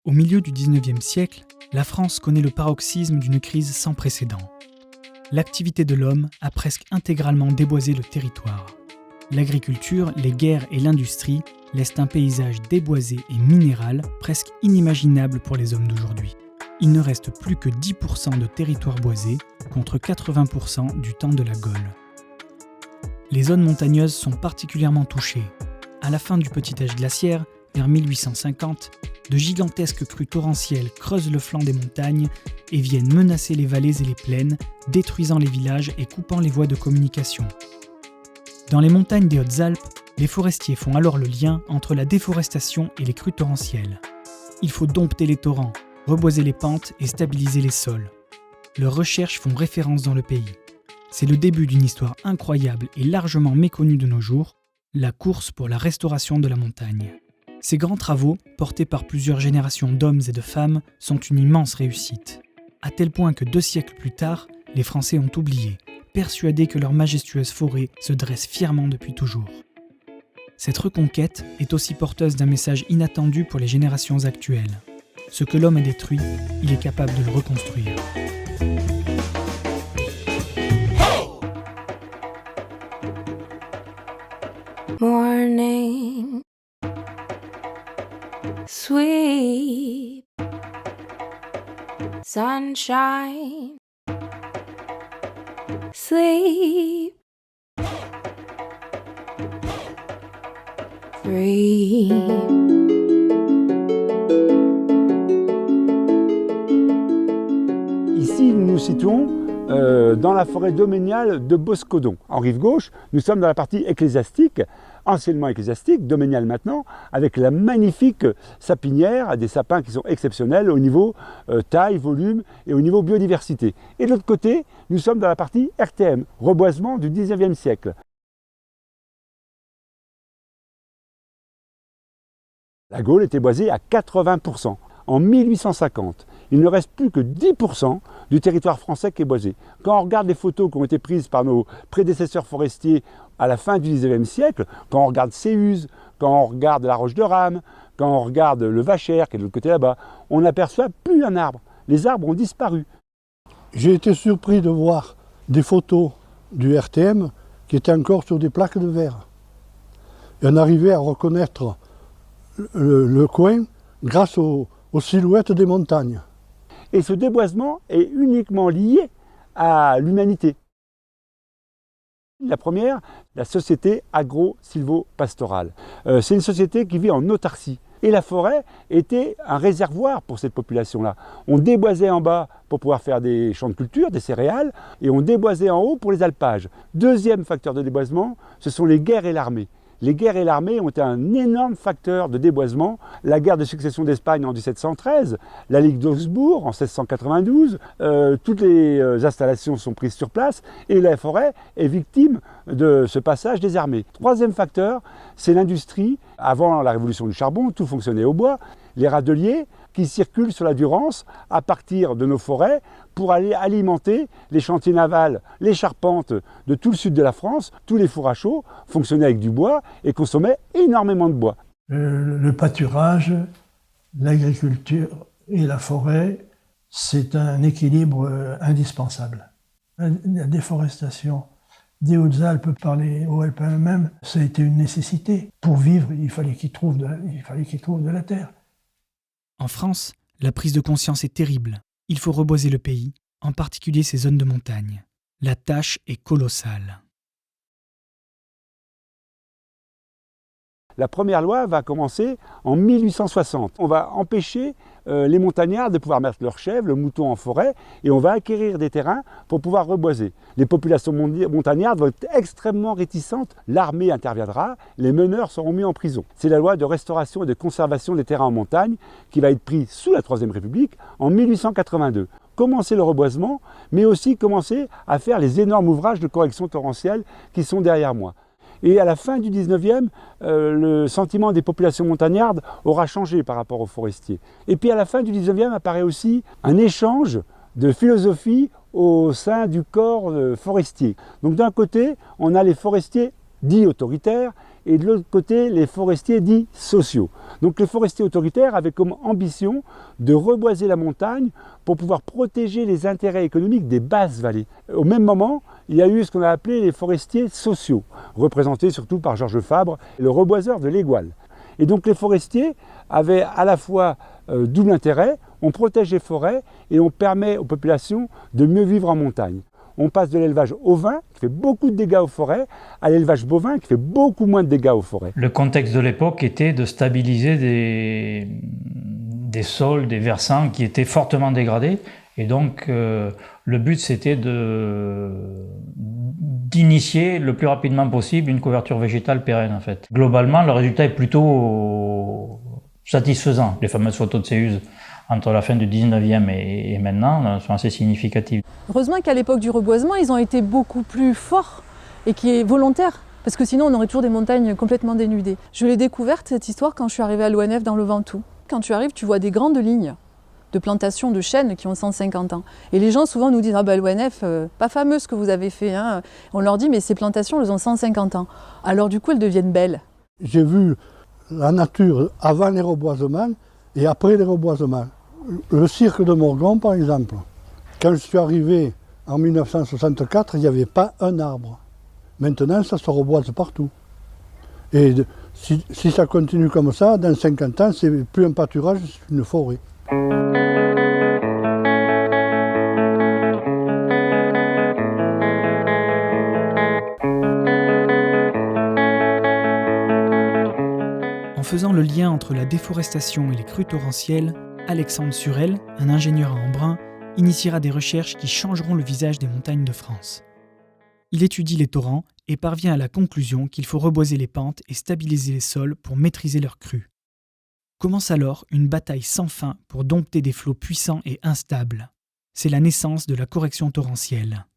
Au milieu du XIXe siècle, la France connaît le paroxysme d'une crise sans précédent. L'activité de l'homme a presque intégralement déboisé le territoire. L'agriculture, les guerres et l'industrie laissent un paysage déboisé et minéral presque inimaginable pour les hommes d'aujourd'hui. Il ne reste plus que 10% de territoire boisé contre 80% du temps de la Gaule. Les zones montagneuses sont particulièrement touchées. À la fin du petit âge glaciaire, vers 1850, de gigantesques crues torrentielles creusent le flanc des montagnes et viennent menacer les vallées et les plaines, détruisant les villages et coupant les voies de communication. Dans les montagnes des Hautes-Alpes, les forestiers font alors le lien entre la déforestation et les crues torrentielles. Il faut dompter les torrents, reboiser les pentes et stabiliser les sols. Leurs recherches font référence dans le pays. C'est le début d'une histoire incroyable et largement méconnue de nos jours, la course pour la restauration de la montagne. Ces grands travaux, portés par plusieurs générations d'hommes et de femmes, sont une immense réussite. À tel point que 2 siècles plus tard, les Français ont oublié, persuadés que leur majestueuse forêt se dresse fièrement depuis toujours. Cette reconquête est aussi porteuse d'un message inattendu pour les générations actuelles. Ce que l'homme a détruit, il est capable de le reconstruire. Morning, sweet sunshine, sleep free. Ici, nous nous situons dans la forêt doméniale de Boscodon. En rive gauche, nous sommes dans la partie ecclésiastique, anciennement ecclésiastique, doméniale maintenant, avec la magnifique sapinière, des sapins qui sont exceptionnels au niveau taille, volume et au niveau biodiversité. Et de l'autre côté, nous sommes dans la partie RTM, reboisement du 19e siècle. La Gaule était boisée à 80%. En 1850, il ne reste plus que 10% du territoire français qui est boisé. Quand on regarde les photos qui ont été prises par nos prédécesseurs forestiers à la fin du XIXe siècle, quand on regarde Séuse, quand on regarde la Roche de Rame, quand on regarde le Vachère, qui est de l'autre côté là-bas, on n'aperçoit plus un arbre. Les arbres ont disparu. J'ai été surpris de voir des photos du RTM qui étaient encore sur des plaques de verre. Et on arrivait à reconnaître le coin grâce aux silhouettes des montagnes. Et ce déboisement est uniquement lié à l'humanité. La première, la société agro-silvo-pastorale. C'est une société qui vit en autarcie. Et la forêt était un réservoir pour cette population-là. On déboisait en bas pour pouvoir faire des champs de culture, des céréales, et on déboisait en haut pour les alpages. Deuxième facteur de déboisement, ce sont les guerres et l'armée. Les guerres et l'armée ont été un énorme facteur de déboisement. La guerre de succession d'Espagne en 1713, la Ligue d'Augsbourg en 1692, toutes les installations sont prises sur place et la forêt est victime de ce passage des armées. Troisième facteur, c'est l'industrie. Avant la révolution du charbon, tout fonctionnait au bois. Les râteliers qui circulent sur la Durance à partir de nos forêts pour aller alimenter les chantiers navals, les charpentes de tout le sud de la France. Tous les fours à chaux fonctionnaient avec du bois et consommaient énormément de bois. Le pâturage, l'agriculture et la forêt, c'est un équilibre indispensable. La déforestation des Hautes-Alpes par les Hauts-Alpins eux-mêmes, ça a été une nécessité. Pour vivre, il fallait qu'ils trouvent de la terre. En France, la prise de conscience est terrible. Il faut reboiser le pays, en particulier ces zones de montagne. La tâche est colossale. La première loi va commencer en 1860. On va empêcher les montagnards de pouvoir mettre leurs chèvres, le mouton en forêt, et on va acquérir des terrains pour pouvoir reboiser. Les populations montagnardes vont être extrêmement réticentes. L'armée interviendra, les meneurs seront mis en prison. C'est la loi de restauration et de conservation des terrains en montagne qui va être prise sous la Troisième République en 1882. Commencer le reboisement, mais aussi commencer à faire les énormes ouvrages de correction torrentielle qui sont derrière moi. Et à la fin du 19e, le sentiment des populations montagnardes aura changé par rapport aux forestiers. Et puis à la fin du 19e apparaît aussi un échange de philosophie au sein du corps forestier. Donc d'un côté, on a les forestiers dits autoritaires et de l'autre côté les forestiers dits sociaux. Donc les forestiers autoritaires avaient comme ambition de reboiser la montagne pour pouvoir protéger les intérêts économiques des basses vallées. Au même moment, il y a eu ce qu'on a appelé les forestiers sociaux, représentés surtout par Georges Fabre, le reboiseur de l'Égual. Et donc les forestiers avaient à la fois double intérêt, on protège les forêts et on permet aux populations de mieux vivre en montagne. On passe de l'élevage ovin, qui fait beaucoup de dégâts aux forêts, à l'élevage bovin, qui fait beaucoup moins de dégâts aux forêts. Le contexte de l'époque était de stabiliser des sols, des versants qui étaient fortement dégradés. Et donc, le but, c'était d'initier le plus rapidement possible une couverture végétale pérenne, en fait. Globalement, le résultat est plutôt satisfaisant. Les fameuses photos de Céuse entre la fin du 19e et maintenant sont assez significatives. Heureusement qu'à l'époque du reboisement, ils ont été beaucoup plus forts et qui est volontaire, parce que sinon on aurait toujours des montagnes complètement dénudées. Je l'ai découverte, cette histoire, quand je suis arrivée à l'ONF dans le Ventoux. Quand tu arrives, tu vois des grandes lignes de plantations de chênes qui ont 150 ans. Et les gens souvent nous disent « Ah ben l'ONF, pas fameux ce que vous avez fait. Hein. » On leur dit « Mais ces plantations, elles ont 150 ans. » Alors du coup, elles deviennent belles. J'ai vu la nature avant les reboisements et après les reboisements. Le cirque de Morgon, par exemple. Quand je suis arrivé en 1964, il n'y avait pas un arbre. Maintenant, ça se reboise partout. Et si ça continue comme ça, dans 50 ans, c'est plus un pâturage, c'est une forêt. En faisant le lien entre la déforestation et les crues torrentielles, Alexandre Surel, un ingénieur à Embrun, initiera des recherches qui changeront le visage des montagnes de France. Il étudie les torrents et parvient à la conclusion qu'il faut reboiser les pentes et stabiliser les sols pour maîtriser leur crue. Commence alors une bataille sans fin pour dompter des flots puissants et instables. C'est la naissance de la correction torrentielle.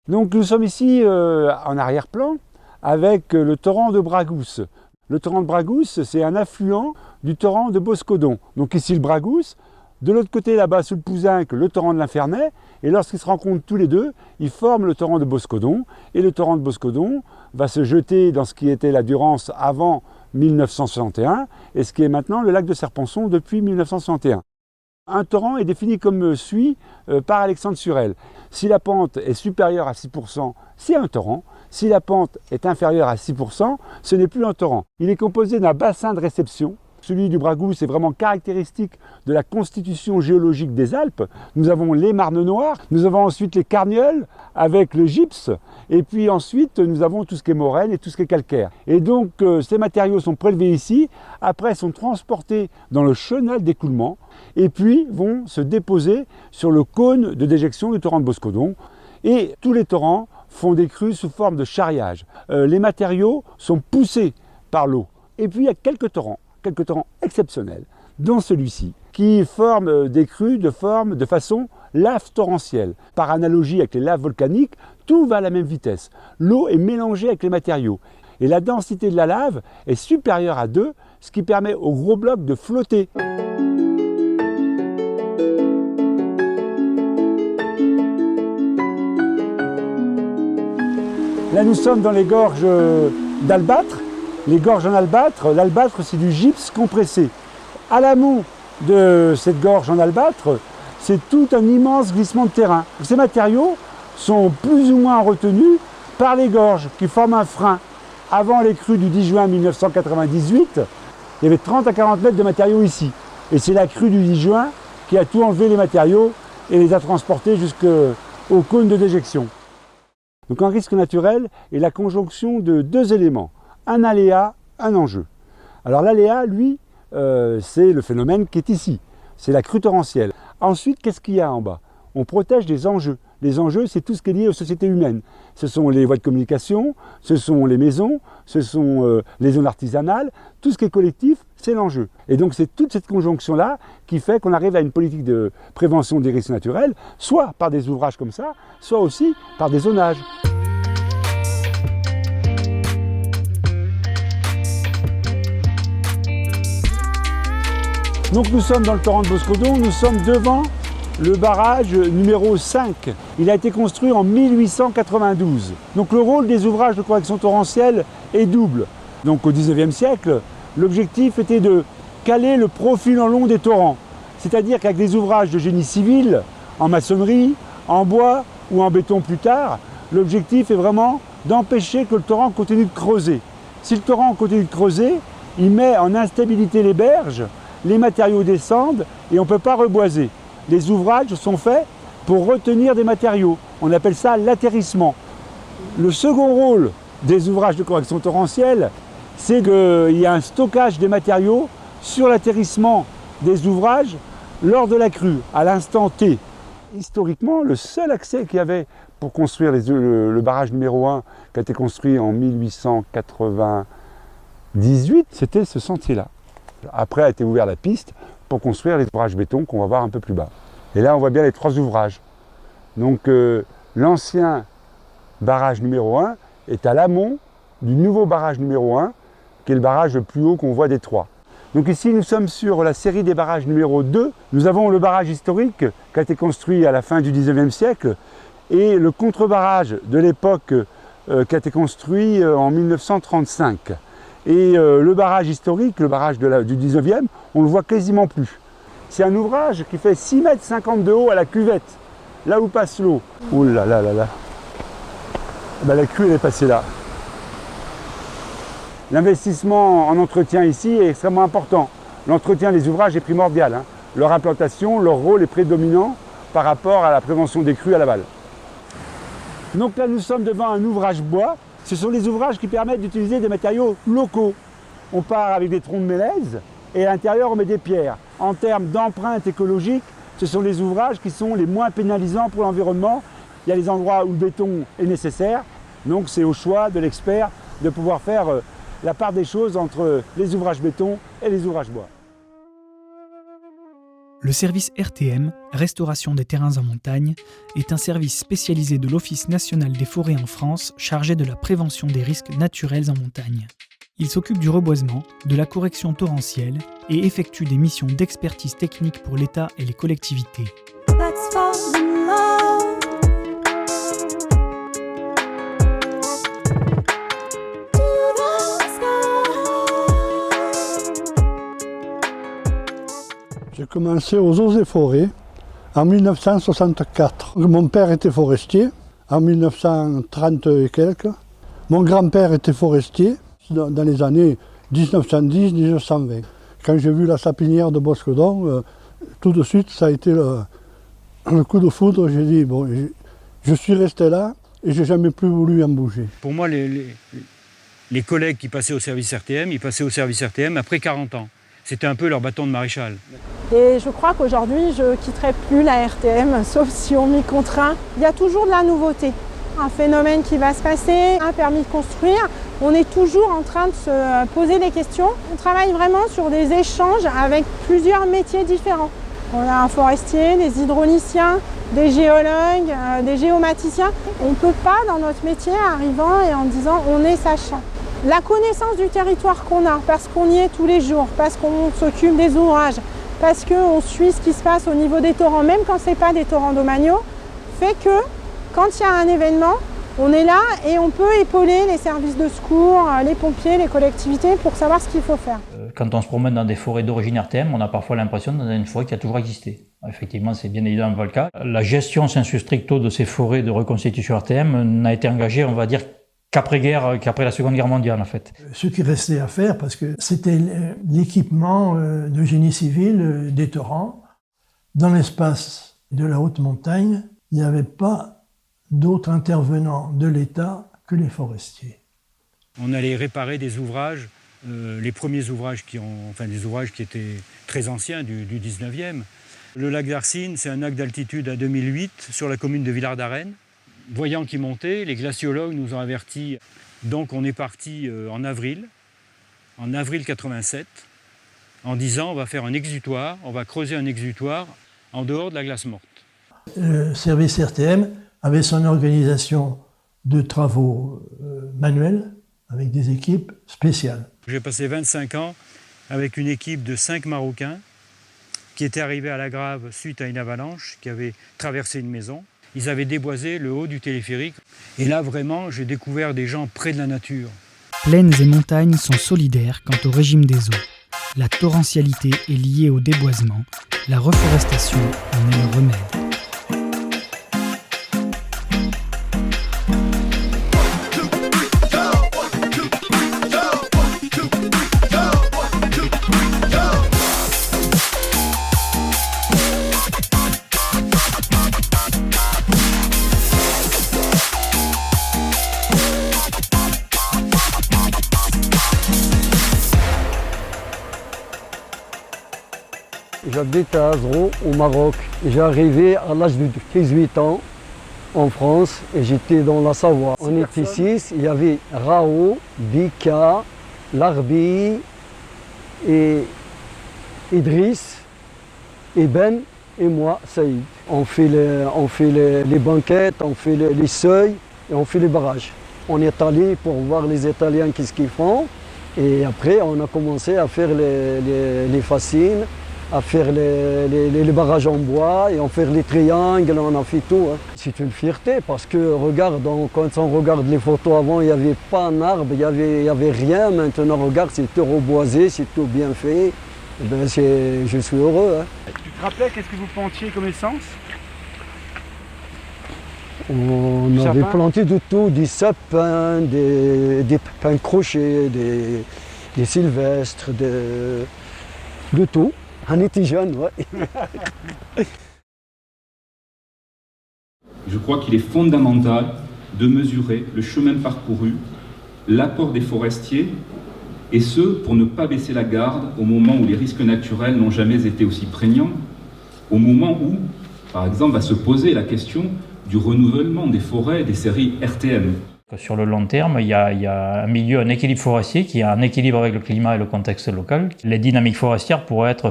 Donc nous sommes ici en arrière-plan avec le torrent de Bragousse. Le torrent de Bragousse, c'est un affluent du torrent de Boscodon. Donc ici le Bragousse, de l'autre côté là-bas sous le Pouzinc, le torrent de l'Infernet, et lorsqu'ils se rencontrent tous les deux, ils forment le torrent de Boscodon, et le torrent de Boscodon va se jeter dans ce qui était la Durance avant 1961, et ce qui est maintenant le lac de Serponçon depuis 1961. Un torrent est défini comme suit par Alexandre Surel. Si la pente est supérieure à 6%, c'est un torrent. Si la pente est inférieure à 6%, ce n'est plus un torrent. Il est composé d'un bassin de réception. Celui du Bragousse est vraiment caractéristique de la constitution géologique des Alpes. Nous avons les marnes noires, nous avons ensuite les carnioles avec le gypse, et puis ensuite nous avons tout ce qui est moraine et tout ce qui est calcaire. Et donc ces matériaux sont prélevés ici, après sont transportés dans le chenal d'écoulement, et puis vont se déposer sur le cône de déjection du torrent de Boscodon. Et tous les torrents font des crues sous forme de charriage. Les matériaux sont poussés par l'eau. Et puis il y a quelques torrents exceptionnels, dont celui-ci, qui forment des crues de façon lave torrentielle. Par analogie avec les laves volcaniques, tout va à la même vitesse. L'eau est mélangée avec les matériaux. Et la densité de la lave est supérieure à 2, ce qui permet aux gros blocs de flotter. Là, nous sommes dans les gorges d'albâtre. Les gorges en albâtre, l'albâtre, c'est du gypse compressé. À l'amont de cette gorge en albâtre, c'est tout un immense glissement de terrain. Ces matériaux sont plus ou moins retenus par les gorges qui forment un frein. Avant les crues du 10 juin 1998, il y avait 30 à 40 mètres de matériaux ici. Et c'est la crue du 10 juin qui a tout enlevé les matériaux et les a transportés jusqu'au cône de déjection. Donc un risque naturel est la conjonction de deux éléments, un aléa, un enjeu. Alors l'aléa, lui, c'est le phénomène qui est ici, c'est la crue torrentielle. Ensuite, qu'est-ce qu'il y a en bas? On protège des enjeux. Les enjeux, c'est tout ce qui est lié aux sociétés humaines. Ce sont les voies de communication, ce sont les maisons, ce sont les zones artisanales. Tout ce qui est collectif, c'est l'enjeu. Et donc c'est toute cette conjonction-là qui fait qu'on arrive à une politique de prévention des risques naturels, soit par des ouvrages comme ça, soit aussi par des zonages. Donc nous sommes dans le torrent de Boscodon, nous sommes devant le barrage numéro 5. Il a été construit en 1892. Donc le rôle des ouvrages de correction torrentielle est double. Donc au XIXe siècle, l'objectif était de caler le profil en long des torrents. C'est-à-dire qu'avec des ouvrages de génie civil, en maçonnerie, en bois ou en béton plus tard, l'objectif est vraiment d'empêcher que le torrent continue de creuser. Si le torrent continue de creuser, il met en instabilité les berges, les matériaux descendent et on ne peut pas reboiser. Les ouvrages sont faits pour retenir des matériaux. On appelle ça l'atterrissement. Le second rôle des ouvrages de correction torrentielle, c'est qu'il y a un stockage des matériaux sur l'atterrissement des ouvrages lors de la crue, à l'instant T. Historiquement, le seul accès qu'il y avait pour construire le barrage numéro 1, qui a été construit en 1898, c'était ce sentier-là. Après a été ouverte la piste pour construire les ouvrages béton qu'on va voir un peu plus bas. Et là, on voit bien les 3 ouvrages. Donc l'ancien barrage numéro 1 est à l'amont du nouveau barrage numéro 1, qui est le barrage le plus haut qu'on voit des 3. Donc ici, nous sommes sur la série des barrages numéro 2. Nous avons le barrage historique qui a été construit à la fin du 19e siècle et le contre-barrage de l'époque qui a été construit en 1935. Et le barrage historique, le barrage du 19e, on ne le voit quasiment plus. C'est un ouvrage qui fait 6,50 m de haut à la cuvette, là où passe l'eau. Ouh là là là là. Ben, la crue, elle est passée là. L'investissement en entretien ici est extrêmement important. L'entretien des ouvrages est primordial. Hein. Leur implantation, leur rôle est prédominant par rapport à la prévention des crues à l'aval. Donc là, nous sommes devant un ouvrage bois. Ce sont les ouvrages qui permettent d'utiliser des matériaux locaux. On part avec des troncs de mélèze et à l'intérieur, on met des pierres. En termes d'empreinte écologique, ce sont les ouvrages qui sont les moins pénalisants pour l'environnement. Il y a les endroits où le béton est nécessaire. Donc c'est au choix de l'expert de pouvoir faire la part des choses entre les ouvrages béton et les ouvrages bois. Le service RTM, Restauration des terrains en montagne, est un service spécialisé de l'Office national des forêts en France chargé de la prévention des risques naturels en montagne. Il s'occupe du reboisement, de la correction torrentielle et effectue des missions d'expertise technique pour l'État et les collectivités. Let's fall in love. To the sky. J'ai commencé aux eaux et forêts en 1964. Mon père était forestier en 1930 et quelques. Mon grand-père était forestier dans les années 1910-1920. Quand j'ai vu la sapinière de Bosquedon, tout de suite, ça a été le coup de foudre. J'ai dit, bon, je suis resté là et je n'ai jamais plus voulu en bouger. Pour moi, les collègues qui passaient au service RTM, ils passaient au service RTM après 40 ans. C'était un peu leur bâton de maréchal. Et je crois qu'aujourd'hui, je ne quitterai plus la RTM, sauf si on m'y contraint. Il y a toujours de la nouveauté. Un phénomène qui va se passer, un permis de construire. On est toujours en train de se poser des questions. On travaille vraiment sur des échanges avec plusieurs métiers différents. On a un forestier, des hydrauliciens, des géologues, des géomaticiens. On ne peut pas, dans notre métier, arrivant et en disant on est sachant. La connaissance du territoire qu'on a, parce qu'on y est tous les jours, parce qu'on s'occupe des ouvrages, parce qu'on suit ce qui se passe au niveau des torrents, même quand ce n'est pas des torrents domaniaux, fait que quand il y a un événement, on est là et on peut épauler les services de secours, les pompiers, les collectivités pour savoir ce qu'il faut faire. Quand on se promène dans des forêts d'origine RTM, on a parfois l'impression d'être dans une forêt qui a toujours existé. Effectivement, c'est bien évidemment pas le cas. La gestion sensu stricto de ces forêts de reconstitution RTM n'a été engagée, on va dire, qu'après la Seconde Guerre mondiale en fait. Ce qui restait à faire, parce que c'était l'équipement de génie civil des torrents. Dans l'espace de la haute montagne, il n'y avait pas d'autres intervenants de l'État que les forestiers. On allait réparer des ouvrages, les premiers ouvrages des ouvrages qui étaient très anciens du 19e. Le lac d'Arsine, c'est un lac d'altitude à 2008 sur la commune de Villard-d'Arène. Voyant qu'il montait, les glaciologues nous ont avertis. Donc on est parti en avril 87, en disant on va faire un exutoire, on va creuser un exutoire en dehors de la glace morte. Le service RTM avait son organisation de travaux manuels avec des équipes spéciales. J'ai passé 25 ans avec une équipe de 5 Marocains qui étaient arrivés à la Grave suite à une avalanche qui avait traversé une maison. Ils avaient déboisé le haut du téléphérique. Et là, vraiment, j'ai découvert des gens près de la nature. Plaines et montagnes sont solidaires quant au régime des eaux. La torrentialité est liée au déboisement, la reforestation en est le remède. J'habite à Azro, au Maroc. J'ai arrivé à l'âge de 18 ans en France et j'étais dans la Savoie. On était 6, il y avait Rao, Bika, Larbi et Idriss, et Ben et moi, Saïd. On fait les banquettes, on fait les seuils et on fait les barrages. On est allé pour voir les Italiens qu'est-ce qu'ils font et après on a commencé à faire les fascines, à faire les barrages en bois et à faire les triangles, on a fait tout. Hein. C'est une fierté parce que regarde, quand on regarde les photos avant, il n'y avait pas un arbre, il n'y avait rien. Maintenant, regarde, c'est tout reboisé, c'est tout bien fait. Et ben, je suis heureux. Hein. Tu te rappelais qu'est-ce que vous plantiez comme essence? On avait planté de tout, des sapins, des pins crochets, des sylvestres, de tout. On était jeunes, ouais. Je crois qu'il est fondamental de mesurer le chemin parcouru, l'apport des forestiers, et ce, pour ne pas baisser la garde au moment où les risques naturels n'ont jamais été aussi prégnants, au moment où, par exemple, va se poser la question du renouvellement des forêts des séries RTM. Sur le long terme, il y a un équilibre forestier qui a un équilibre avec le climat et le contexte local. Les dynamiques forestières pourraient être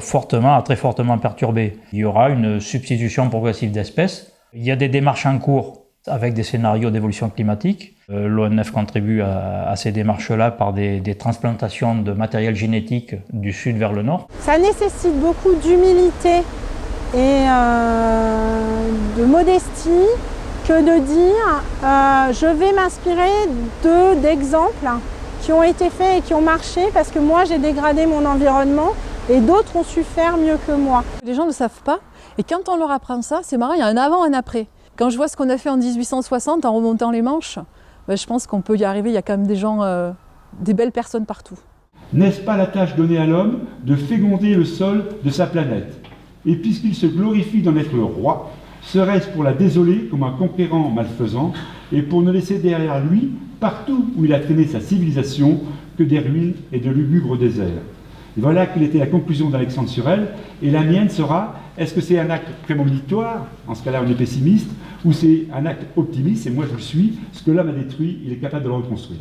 très fortement perturbées. Il y aura une substitution progressive d'espèces. Il y a des démarches en cours avec des scénarios d'évolution climatique. L'ONF contribue à ces démarches-là par des transplantations de matériel génétique du sud vers le nord. Ça nécessite beaucoup d'humilité et de modestie que de dire je vais m'inspirer d'exemples qui ont été faits et qui ont marché parce que moi j'ai dégradé mon environnement et d'autres ont su faire mieux que moi. Les gens ne savent pas et quand on leur apprend ça, c'est marrant, il y a un avant et un après. Quand je vois ce qu'on a fait en 1860 en remontant les manches, je pense qu'on peut y arriver, il y a quand même des gens, des belles personnes partout. N'est-ce pas la tâche donnée à l'homme de féconder le sol de sa planète? Et puisqu'il se glorifie d'en être le roi, serait-ce pour la désoler comme un conquérant malfaisant et pour ne laisser derrière lui, partout où il a traîné sa civilisation, que des ruines et de lugubres déserts? Et voilà quelle était la conclusion d'Alexandre Sorel, et la mienne sera: est-ce que c'est un acte prémonitoire, en ce cas-là on est pessimiste, ou c'est un acte optimiste, et moi je le suis, ce que l'homme a détruit, il est capable de le reconstruire.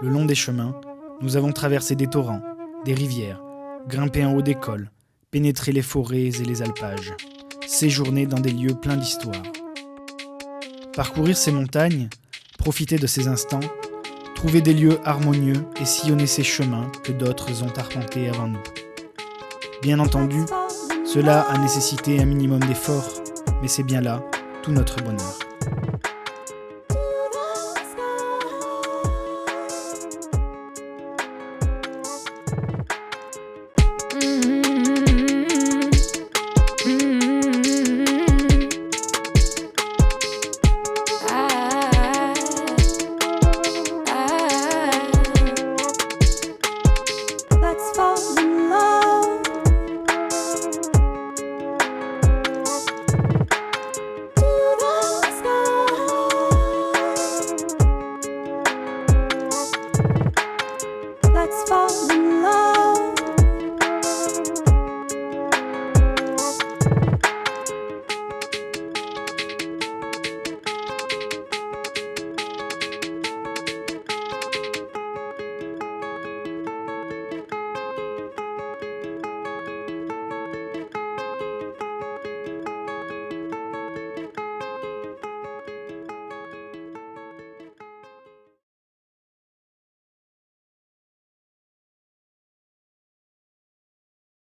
Le long des chemins, nous avons traversé des torrents, des rivières, grimpé en haut des cols, pénétré les forêts et les alpages, séjourné dans des lieux pleins d'histoire. Parcourir ces montagnes, profiter de ces instants, trouver des lieux harmonieux et sillonner ces chemins que d'autres ont arpentés avant nous. Bien entendu, cela a nécessité un minimum d'effort, mais c'est bien là tout notre bonheur.